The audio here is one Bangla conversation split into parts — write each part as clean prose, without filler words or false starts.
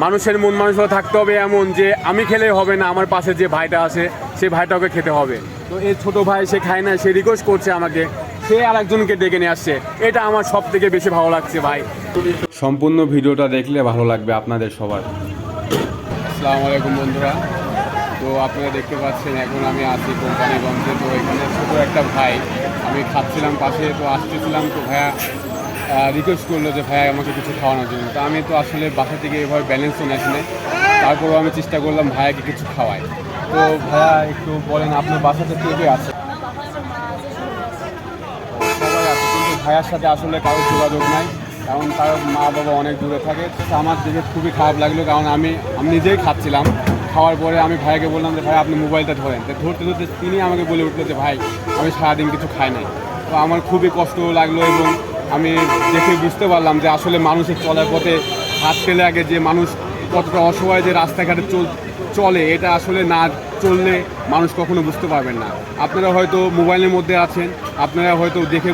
মানুষের মন মানসিকতা থাকতে হবে এমন যে আমি খেলে হবে না, আমার পাশে যে ভাইটা আছে সেই ভাইটাকে খেতে হবে। তো এই ছোট ভাই সে খায় না, সে রিকোয়েস্ট করছে আমাকে, সে আরেকজনকে ডেকে নিয়ে আসছে। এটা আমার সব থেকে বেশি ভালো লাগছে ভাই। সম্পূর্ণ ভিডিওটা দেখলে ভালো লাগবে আপনাদের সবার। আসসালামু আলাইকুম বন্ধুরা। তো আপনারা দেখতে পাচ্ছেন এখন আমি আছি কোম্পানিগঞ্জে। তো এখানে ছোটো একটা ভাই, আমি খাচ্ছিলাম পাশে, তো আসতেছিলাম, তো ভাইয়া রিকোয়েস্ট করলো যে ভাইয়া আমাকে কিছু খাওয়ানোর জন্য। তো আমি তো আসলে বাসা থেকে এভাবে ব্যালেন্সও নেছি না, তারপরেও আমি চেষ্টা করলাম ভাইয়াকে কিছু খাওয়াই। তো ভাইয়া একটু বলেন আপনার বাসাতে কে কে আছে? সবাই আছে, কিন্তু ভাইয়ার সাথে আসলে কারোর যোগাযোগ নাই, কারণ তার মা বাবা অনেক দূরে থাকে। আমার দেখে খুবই খারাপ লাগলো, কারণ আমি নিজেই খাচ্ছিলাম। খাওয়ার পরে আমি ভাইয়াকে বললাম যে ভাই আপনি মোবাইলটা ধরেন। তো ধরতে ধরতে তিনি আমাকে বলে উঠলো যে ভাই আমি সারাদিন কিছু খাই নাই। তো আমার খুবই কষ্ট লাগলো, এবং আমি দেখে বুঝতে পারলাম যে আসলে মানুষের চলার পথে হাত ফেলে আগে যে মানুষ কতটা অসহায়, যে রাস্তাঘাটে চলে, এটা আসলে না চললে মানুষ কখনো বুঝতে পারবেন না। আপনারা হয়তো মোবাইলের মধ্যে আছেন, আপনারা হয়তো দেখে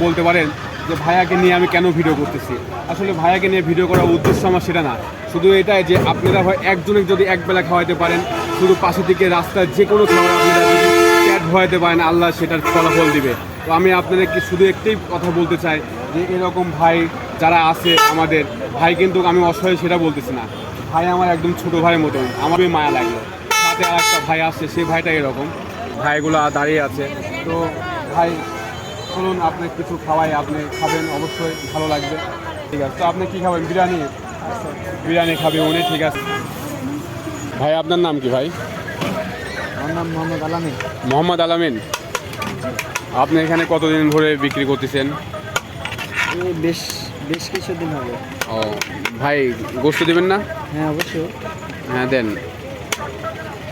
বলতে পারেন যে ভাইয়াকে নিয়ে আমি কেন ভিডিও করতেছি। আসলে ভাইয়াকে নিয়ে ভিডিও করার উদ্দেশ্য আমার সেটা না, শুধু এটাই যে আপনারা হয় একজনের যদি একবেলা খাওয়াইতে পারেন, শুধু পাশে থেকে রাস্তায় যে কোনো খাবার আপনারা যদি পেট ভরাইতে পারেন, আল্লাহ সেটার ফলাফল দিবে। তো আমি আপনাদেরকে শুধু একটাই কথা বলতে চাই যে এরকম ভাই যারা আছে আমাদের, ভাই কিন্তু আমি অসহায় সেটা বলতেছি না, ভাই আমার একদম ছোটো ভাইয়ের মতন, আমারই মায়া লাগলো। সাথে আর একটা ভাই আসছে, সেই ভাইটা এরকম, ভাইগুলো দাঁড়িয়ে আছে। তো ভাই চলুন আপনি কিছু খাওয়াই, আপনি খাবেন, অবশ্যই ভালো লাগবে। ঠিক আছে, তো আপনি কী খাবেন? বিরিয়ানি? বিরিয়ানি খাবে উনি, ঠিক আছে। ভাই আপনার নাম কি ভাই? আমার নাম মোহাম্মদ আলামিন। মোহাম্মদ আলামিন। আপনি এখানে কতদিন ধরে বিক্রি করতেছেন? বেশ বেশ কিছুদিন হবে। ও ভাই, গোস্ত দেবেন না? হ্যাঁ অবশ্যই। হ্যাঁ দেন,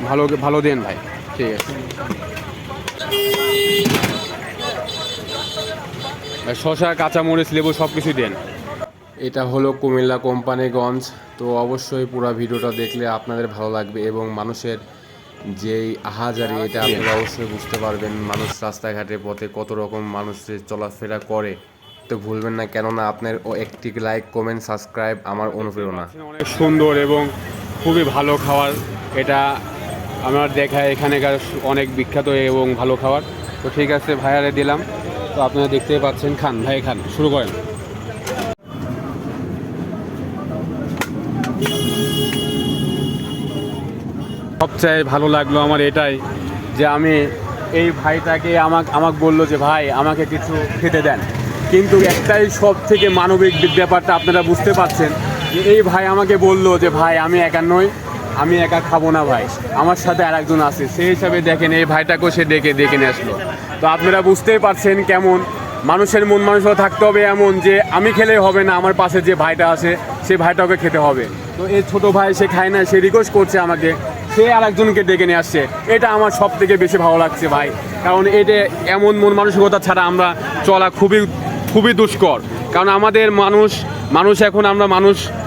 ভালো ভালো দেন ভাই, ঠিক আছে। শসা, কাঁচামরিচ, লেবু সব কিছুই দেন। এটা হলো কুমিল্লা কোম্পানিগঞ্জ। তো অবশ্যই পুরো ভিডিওটা দেখলে আপনাদের ভালো লাগবে, এবং মানুষের যেই আহাজারি এটা আপনারা অবশ্যই বুঝতে পারবেন। মানুষ রাস্তাঘাটে পথে কত রকম মানুষের চলাফেরা করে। তো ভুলবেন না, কেননা আপনার একটি লাইক, কমেন্ট, সাবস্ক্রাইব আমার অনুপ্রেরণা। অনেক সুন্দর এবং খুবই ভালো খাবার এটা আমার দেখা, এখানেকার অনেক বিখ্যাত এবং ভালো খাবার। তো ঠিক আছে, ভাইয়ারে দিলাম। তো আপনারা দেখতেই পাচ্ছেন, খান ভাই, খান, শুরু করেন। সবচেয়ে ভালো লাগলো আমার এটাই যে আমি এই ভাইটাকে আমাকে বললো যে ভাই আমাকে কিছু খেতে দেন, কিন্তু একটাই সব থেকে মানবিক ব্যাপারটা আপনারা বুঝতে পারছেন যে এই ভাই আমাকে বললো যে ভাই আমি একা নই, আমি একা খাবো না ভাই, আমার সাথে আর একজন আছে। সেই হিসাবে দেখেন এই ভাইটাকেও সে ডেকে নিয়ে আসলো। তো আপনারা বুঝতেই পারছেন কেমন মানুষের মন মানসিকতা থাকতে হবে এমন যে আমি খেলে হবে না, আমার পাশে যে ভাইটা আছে সেই ভাইটাকে খেতে হবে। তো এই ছোটো ভাই সে খায় না, সে রিকোয়েস্ট করছে আমাকে, সে আরেকজনকে ডেকে নিয়ে আসছে। এটা আমার সব থেকে বেশি ভালো লাগছে ভাই, কারণ এটা এমন মন মানসিকতা ছাড়া আমরা চলা খুবই দুষ্কর। কারণ আমাদের মানুষ এখন আমরা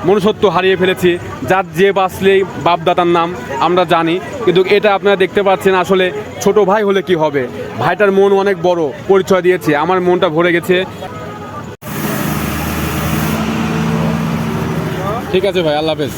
মনুষ্যত্ব হারিয়ে ফেলেছি, যার যে বাঁচলেই বাপদাদার নাম আমরা জানি। কিন্তু এটা আপনারা দেখতে পাচ্ছেন, আসলে ছোট ভাই হলে কি হবে, ভাইটার মন অনেক বড় পরিচয় দিয়েছে, আমার মনটা ভরে গেছে। ঠিক আছে ভাই, আল্লাহ হাফেজ।